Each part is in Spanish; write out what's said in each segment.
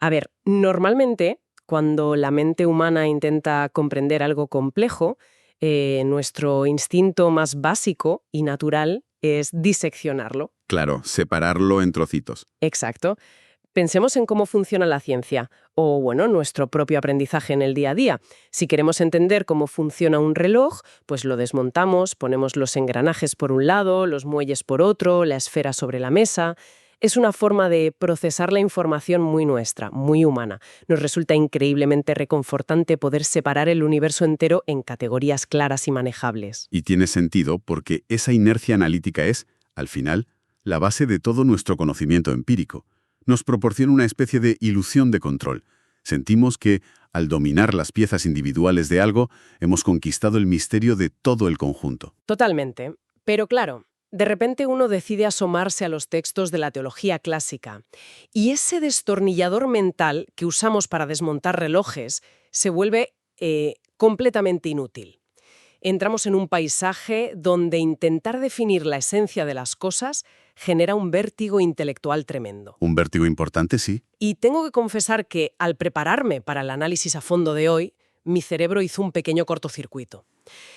A ver, normalmente, cuando la mente humana intenta comprender algo complejo, nuestro instinto más básico y natural es diseccionarlo. Claro, separarlo en trocitos. Exacto. Pensemos en cómo funciona la ciencia o, bueno, nuestro propio aprendizaje en el día a día. Si queremos entender cómo funciona un reloj, pues lo desmontamos, ponemos los engranajes por un lado, los muelles por otro, la esfera sobre la mesa. Es una forma de procesar la información muy nuestra, muy humana. Nos resulta increíblemente reconfortante poder separar el universo entero en categorías claras y manejables. Y tiene sentido porque esa inercia analítica es, al final, la base de todo nuestro conocimiento empírico. Nos proporciona una especie de ilusión de control. Sentimos que, al dominar las piezas individuales de algo, hemos conquistado el misterio de todo el conjunto. Totalmente. Pero claro, de repente uno decide asomarse a los textos de la teología clásica y ese destornillador mental que usamos para desmontar relojes se vuelve completamente inútil. Entramos en un paisaje donde intentar definir la esencia de las cosas genera un vértigo intelectual tremendo. Un vértigo importante, sí. Y tengo que confesar que, al prepararme para el análisis a fondo de hoy, mi cerebro hizo un pequeño cortocircuito.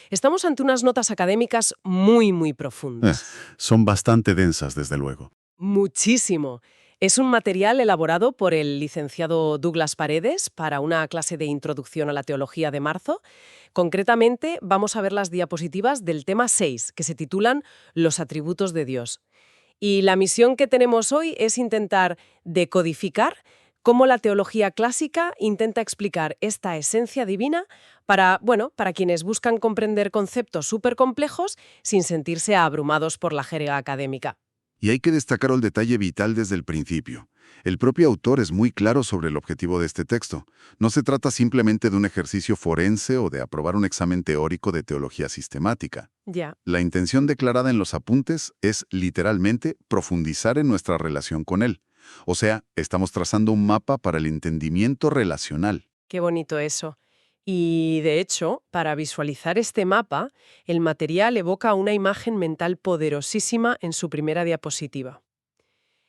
Estamos ante unas notas académicas muy Eh, profundas. Son bastante densas, desde luego. Muchísimo. Es un material elaborado por el licenciado Douglas Paredes para una clase de introducción a la teología de marzo. Concretamente, vamos a ver las diapositivas del tema 6, que se titulan Los atributos de Dios. Y la misión que tenemos hoy es intentar decodificar cómo la teología clásica intenta explicar esta esencia divina para, bueno, para quienes buscan comprender conceptos súper complejos sin sentirse abrumados por la jerga académica. Y hay que destacar el detalle vital desde el principio. El propio autor es muy claro sobre el objetivo de este texto. No se trata simplemente de un ejercicio forense o de aprobar un examen teórico de teología sistemática. Ya. La intención declarada en los apuntes es, literalmente, profundizar en nuestra relación con él. O sea, estamos trazando un mapa para el entendimiento relacional. Qué bonito eso. Y, de hecho, para visualizar este mapa, el material evoca una imagen mental poderosísima en su primera diapositiva.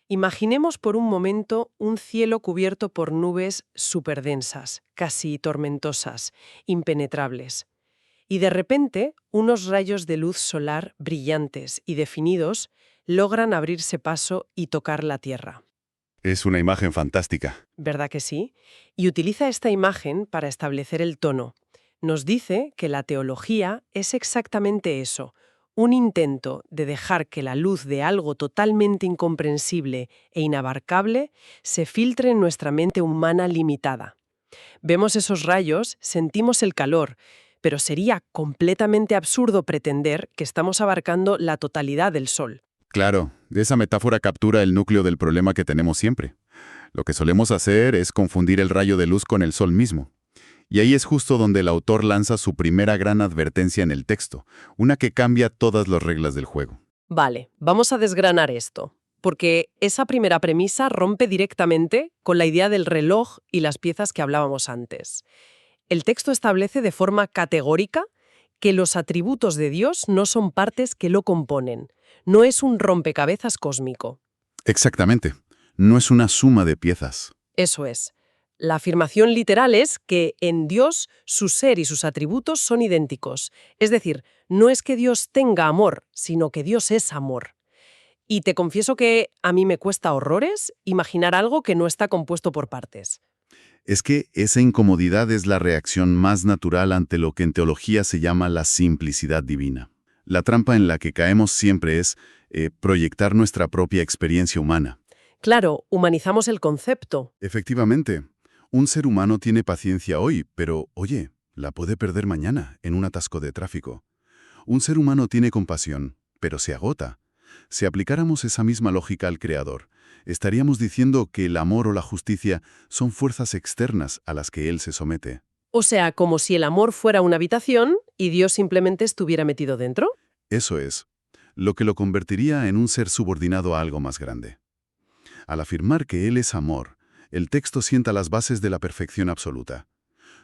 Imaginemos por un momento un cielo cubierto por nubes superdensas, casi tormentosas, impenetrables. Y de repente, unos rayos de luz solar brillantes y definidos logran abrirse paso y tocar la Tierra. Es una imagen fantástica. ¿Verdad que sí? Y utiliza esta imagen para establecer el tono. Nos dice que la teología es exactamente eso, un intento de dejar que la luz de algo totalmente incomprensible e inabarcable se filtre en nuestra mente humana limitada. Vemos esos rayos, sentimos el calor, pero sería completamente absurdo pretender que estamos abarcando la totalidad del Sol. Claro, esa metáfora captura el núcleo del problema que tenemos siempre. Lo que solemos hacer es confundir el rayo de luz con el sol mismo. Y ahí es justo donde el autor lanza su primera gran advertencia en el texto, una que cambia todas las reglas del juego. Vale, vamos a desgranar esto, porque esa primera premisa rompe directamente con la idea del reloj y las piezas que hablábamos antes. El texto establece de forma categórica que los atributos de Dios no son partes que lo componen, no es un rompecabezas cósmico. Exactamente. No es una suma de piezas. Eso es. La afirmación literal es que en Dios su ser y sus atributos son idénticos. Es decir, no es que Dios tenga amor, sino que Dios es amor. Y te confieso que a mí me cuesta horrores imaginar algo que no está compuesto por partes. Es que esa incomodidad es la reacción más natural ante lo que en teología se llama la simplicidad divina. La trampa en la que caemos siempre es proyectar nuestra propia experiencia humana. Claro, humanizamos el concepto. Efectivamente, un ser humano tiene paciencia hoy, pero, oye, la puede perder mañana en un atasco de tráfico. Un ser humano tiene compasión, pero se agota. Si aplicáramos esa misma lógica al Creador, estaríamos diciendo que el amor o la justicia son fuerzas externas a las que Él se somete. O sea, como si el amor fuera una habitación y Dios simplemente estuviera metido dentro. Eso es, lo que lo convertiría en un ser subordinado a algo más grande. Al afirmar que Él es amor, el texto sienta las bases de la perfección absoluta.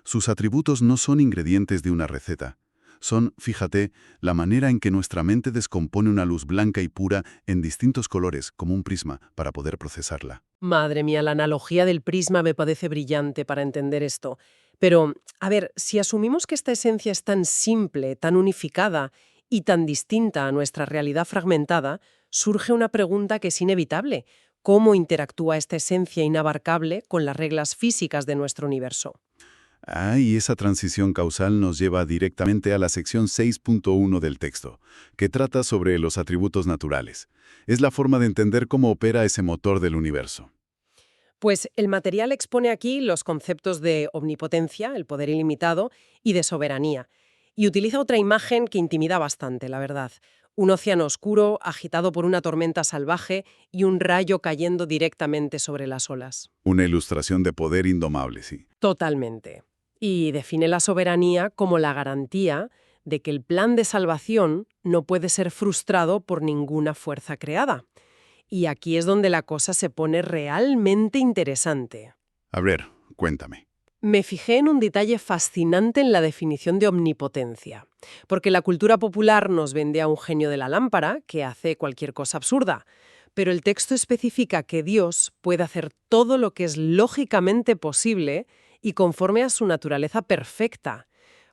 Sus atributos no son ingredientes de una receta, Son, fíjate, la manera en que nuestra mente descompone una luz blanca y pura en distintos colores, como un prisma, para poder procesarla. Madre mía, la analogía del prisma me parece brillante para entender esto. Pero, a ver, si asumimos que esta esencia es tan simple, tan unificada y tan distinta a nuestra realidad fragmentada, surge una pregunta que es inevitable. ¿Cómo interactúa esta esencia inabarcable con las reglas físicas de nuestro universo? Y esa transición causal nos lleva directamente a la sección 6.1 del texto, que trata sobre los atributos naturales. Es la forma de entender cómo opera ese motor del universo. Pues el material expone aquí los conceptos de omnipotencia, el poder ilimitado, y de soberanía. Y utiliza otra imagen que intimida bastante, la verdad. Un océano oscuro, agitado por una tormenta salvaje y un rayo cayendo directamente sobre las olas. Una ilustración de poder indomable, sí. Totalmente. Y define la soberanía como la garantía de que el plan de salvación no puede ser frustrado por ninguna fuerza creada. Y aquí es donde la cosa se pone realmente interesante. A ver, cuéntame. Me fijé en un detalle fascinante en la definición de omnipotencia, porque la cultura popular nos vende a un genio de la lámpara que hace cualquier cosa absurda, pero el texto especifica que Dios puede hacer todo lo que es lógicamente posible y conforme a su naturaleza perfecta.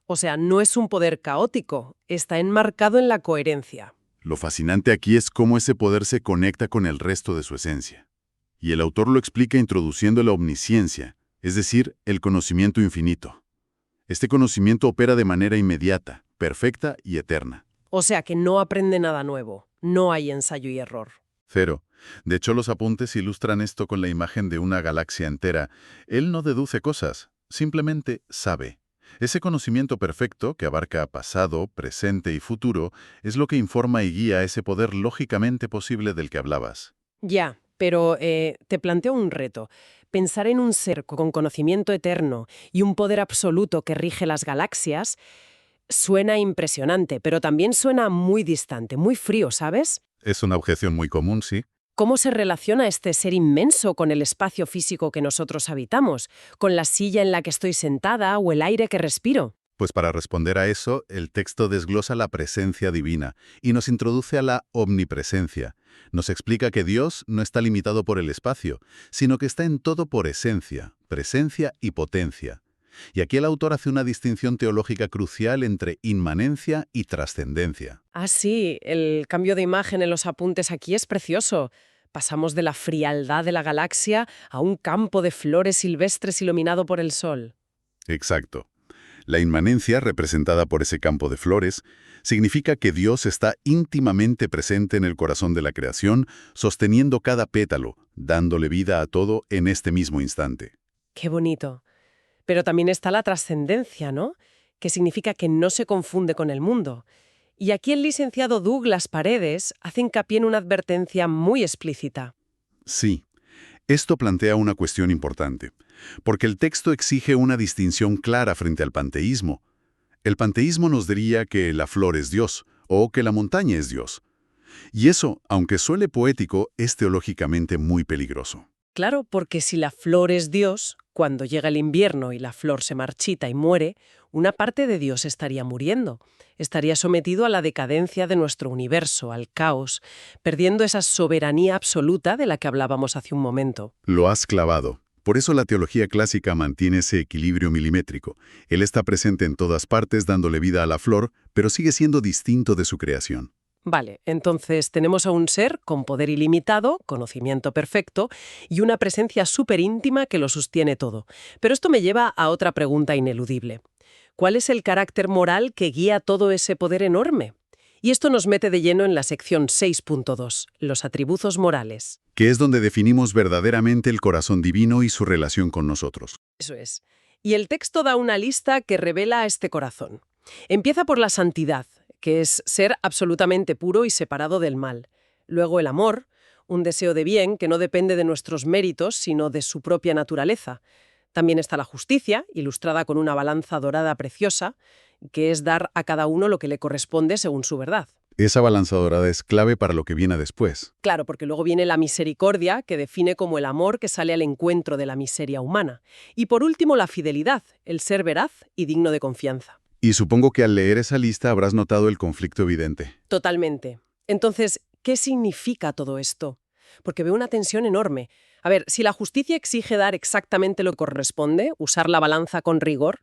O sea, no es un poder caótico, está enmarcado en la coherencia. Lo fascinante aquí es cómo ese poder se conecta con el resto de su esencia. Y el autor lo explica introduciendo la omnisciencia, es decir, el conocimiento infinito. Este conocimiento opera de manera inmediata, perfecta y eterna. O sea que no aprende nada nuevo, no hay ensayo y error. Cero. De hecho, los apuntes ilustran esto con la imagen de una galaxia entera. Él no deduce cosas, simplemente sabe. Ese conocimiento perfecto, que abarca pasado, presente y futuro, es lo que informa y guía ese poder lógicamente posible del que hablabas. Ya, pero te planteo un reto. Pensar en un ser con conocimiento eterno y un poder absoluto que rige las galaxias suena impresionante, pero también suena muy distante, muy frío, ¿sabes? Es una objeción muy común, sí. ¿Cómo se relaciona este ser inmenso con el espacio físico que nosotros habitamos, con la silla en la que estoy sentada o el aire que respiro? Pues para responder a eso, el texto desglosa la presencia divina y nos introduce a la omnipresencia. Nos explica que Dios no está limitado por el espacio, sino que está en todo por esencia, presencia y potencia. Y aquí el autor hace una distinción teológica crucial entre inmanencia y trascendencia. Ah, sí, el cambio de imagen en los apuntes aquí es precioso. Pasamos de la frialdad de la galaxia a un campo de flores silvestres iluminado por el sol. Exacto. La inmanencia, representada por ese campo de flores, significa que Dios está íntimamente presente en el corazón de la creación, sosteniendo cada pétalo, dándole vida a todo en este mismo instante. Qué bonito. Pero también está la trascendencia, ¿no? Que significa que no se confunde con el mundo. Y aquí el licenciado Douglas Paredes hace hincapié en una advertencia muy explícita. Sí, esto plantea una cuestión importante, porque el texto exige una distinción clara frente al panteísmo. El panteísmo nos diría que la flor es Dios, o que la montaña es Dios. Y eso, aunque suele poético, es teológicamente muy peligroso. Claro, porque si la flor es Dios, cuando llega el invierno y la flor se marchita y muere, una parte de Dios estaría muriendo. Estaría sometido a la decadencia de nuestro universo, al caos, perdiendo esa soberanía absoluta de la que hablábamos hace un momento. Lo has clavado. Por eso la teología clásica mantiene ese equilibrio milimétrico. Él está presente en todas partes dándole vida a la flor, pero sigue siendo distinto de su creación. Vale, entonces tenemos a un ser con poder ilimitado, conocimiento perfecto y una presencia súper íntima que lo sostiene todo. Pero esto me lleva a otra pregunta ineludible. ¿Cuál es el carácter moral que guía todo ese poder enorme? Y esto nos mete de lleno en la sección 6.2, los atributos morales. Que es donde definimos verdaderamente el corazón divino y su relación con nosotros. Eso es. Y el texto da una lista que revela este corazón. Empieza por la santidad, que es ser absolutamente puro y separado del mal. Luego el amor, un deseo de bien que no depende de nuestros méritos, sino de su propia naturaleza. También está la justicia, ilustrada con una balanza dorada preciosa, que es dar a cada uno lo que le corresponde según su verdad. Esa balanza dorada es clave para lo que viene después. Claro, porque luego viene la misericordia, que define como el amor que sale al encuentro de la miseria humana. Y por último, la fidelidad, el ser veraz y digno de confianza. Y supongo que al leer esa lista habrás notado el conflicto evidente. Totalmente. Entonces, ¿qué significa todo esto? Porque veo una tensión enorme. A ver, si la justicia exige dar exactamente lo que corresponde, usar la balanza con rigor,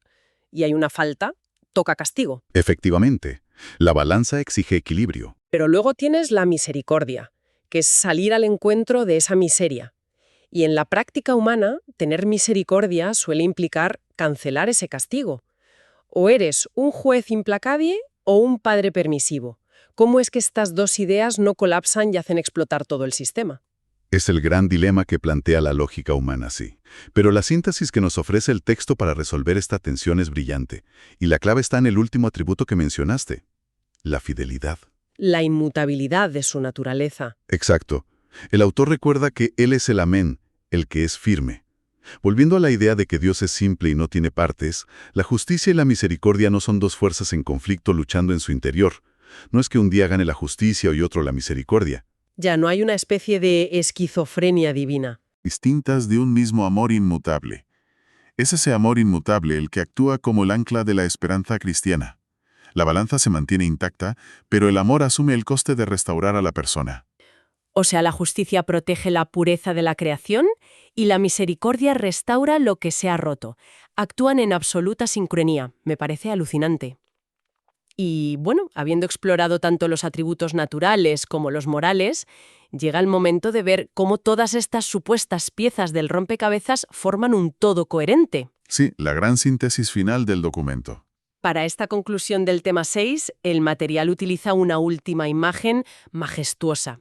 y hay una falta, toca castigo. Efectivamente, la balanza exige equilibrio. Pero luego tienes la misericordia, que es salir al encuentro de esa miseria. Y en la práctica humana, tener misericordia suele implicar cancelar ese castigo. O eres un juez implacable o un padre permisivo. ¿Cómo es que estas dos ideas no colapsan y hacen explotar todo el sistema? Es el gran dilema que plantea la lógica humana, sí. Pero la síntesis que nos ofrece el texto para resolver esta tensión es brillante. Y la clave está en el último atributo que mencionaste, la fidelidad. La inmutabilidad de su naturaleza. Exacto. El autor recuerda que Él es el amén, el que es firme. Volviendo a la idea de que Dios es simple y no tiene partes, la justicia y la misericordia no son dos fuerzas en conflicto luchando en su interior. No es que un día gane la justicia y otro la misericordia. Ya no hay una especie de esquizofrenia divina. Distintas de un mismo amor inmutable. Es ese amor inmutable el que actúa como el ancla de la esperanza cristiana. La balanza se mantiene intacta, pero el amor asume el coste de restaurar a la persona. O sea, la justicia protege la pureza de la creación y la misericordia restaura lo que se ha roto. Actúan en absoluta sincronía. Me parece alucinante. Y bueno, habiendo explorado tanto los atributos naturales como los morales, llega el momento de ver cómo todas estas supuestas piezas del rompecabezas forman un todo coherente. Sí, la gran síntesis final del documento. Para esta conclusión del tema 6, el material utiliza una última imagen majestuosa.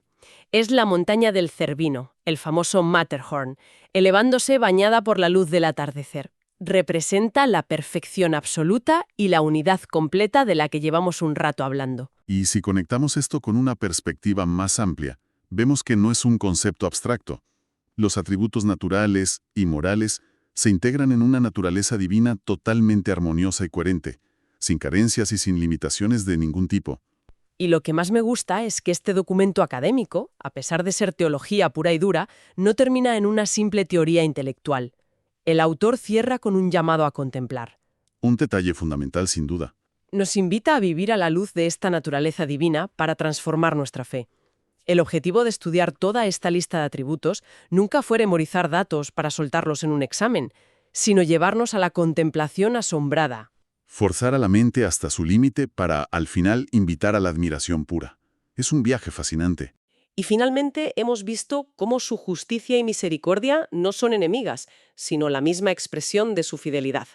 Es la montaña del Cervino, el famoso Matterhorn, elevándose bañada por la luz del atardecer. Representa la perfección absoluta y la unidad completa de la que llevamos un rato hablando. Y si conectamos esto con una perspectiva más amplia, vemos que no es un concepto abstracto. Los atributos naturales y morales se integran en una naturaleza divina totalmente armoniosa y coherente, sin carencias y sin limitaciones de ningún tipo. Y lo que más me gusta es que este documento académico, a pesar de ser teología pura y dura, no termina en una simple teoría intelectual. El autor cierra con un llamado a contemplar. Un detalle fundamental sin duda. Nos invita a vivir a la luz de esta naturaleza divina para transformar nuestra fe. El objetivo de estudiar toda esta lista de atributos nunca fue memorizar datos para soltarlos en un examen, sino llevarnos a la contemplación asombrada. Forzar a la mente hasta su límite para, al final, invitar a la admiración pura. Es un viaje fascinante. Y finalmente hemos visto cómo su justicia y misericordia no son enemigas, sino la misma expresión de su fidelidad.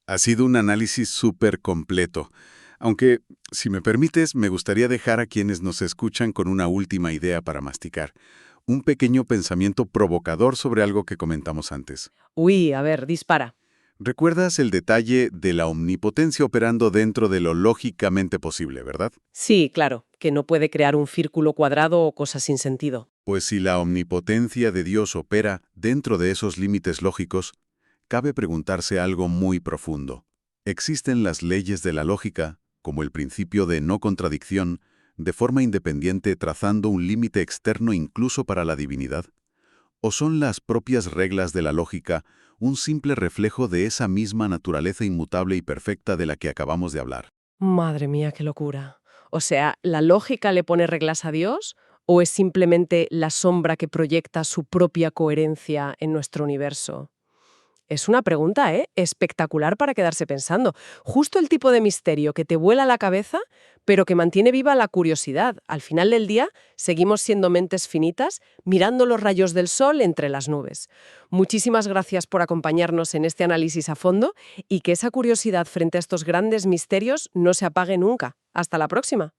Ha sido un análisis súper completo. Aunque, si me permites, me gustaría dejar a quienes nos escuchan con una última idea para masticar. Un pequeño pensamiento provocador sobre algo que comentamos antes. Uy, a ver, dispara. ¿Recuerdas el detalle de la omnipotencia operando dentro de lo lógicamente posible, verdad? Sí, claro, que no puede crear un círculo cuadrado o cosas sin sentido. Pues si la omnipotencia de Dios opera dentro de esos límites lógicos, cabe preguntarse algo muy profundo. ¿Existen las leyes de la lógica, como el principio de no contradicción, de forma independiente trazando un límite externo incluso para la divinidad? ¿O son las propias reglas de la lógica un simple reflejo de esa misma naturaleza inmutable y perfecta de la que acabamos de hablar? Madre mía, qué locura. O sea, ¿la lógica le pone reglas a Dios o es simplemente la sombra que proyecta su propia coherencia en nuestro universo? Es una pregunta, espectacular para quedarse pensando. Justo el tipo de misterio que te vuela la cabeza, pero que mantiene viva la curiosidad. Al final del día, seguimos siendo mentes finitas, mirando los rayos del sol entre las nubes. Muchísimas gracias por acompañarnos en este análisis a fondo y que esa curiosidad frente a estos grandes misterios no se apague nunca. Hasta la próxima.